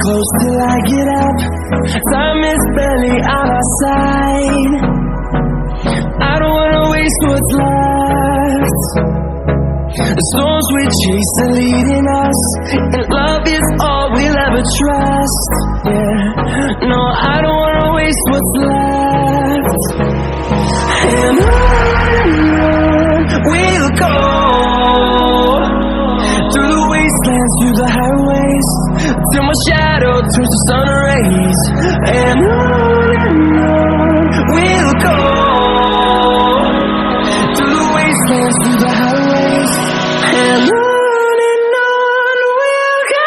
close till I get up. Time is barely on our side. I don't wanna waste what's left. The storms we chase are leading us, and love is all we'll ever trust. Yeah, no, I don't wanna waste what's left. And on we'll go, through the wastelands, through the highways, till my shadow turns to sun rays. And on we'll go, through the wastelands, through the highways, and on we'll go.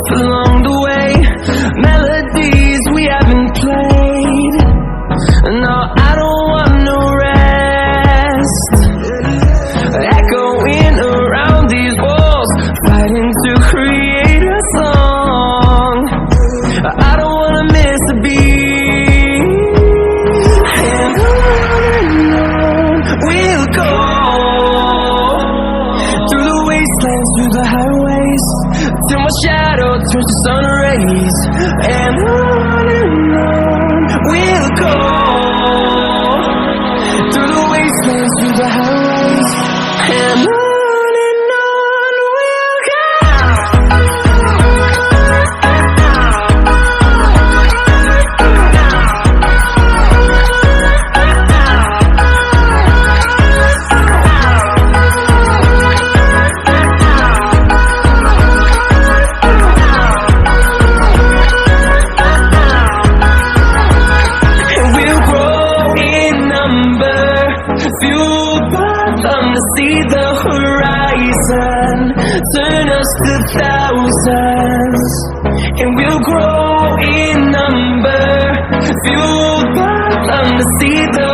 Along the way, melodies we haven't played. No, I don't want no rest. Echoing around these walls, fighting to create a song. I don't wanna miss a beat. And on we'll go, through the wastelands, through the highways, till my shadow turns to sun rays. And on we'll go, through the wastelands, through the highways, and on we'll go. Fueled by them to see the horizon, turn us to thousands, and we'll grow in number. Fueled by them to see the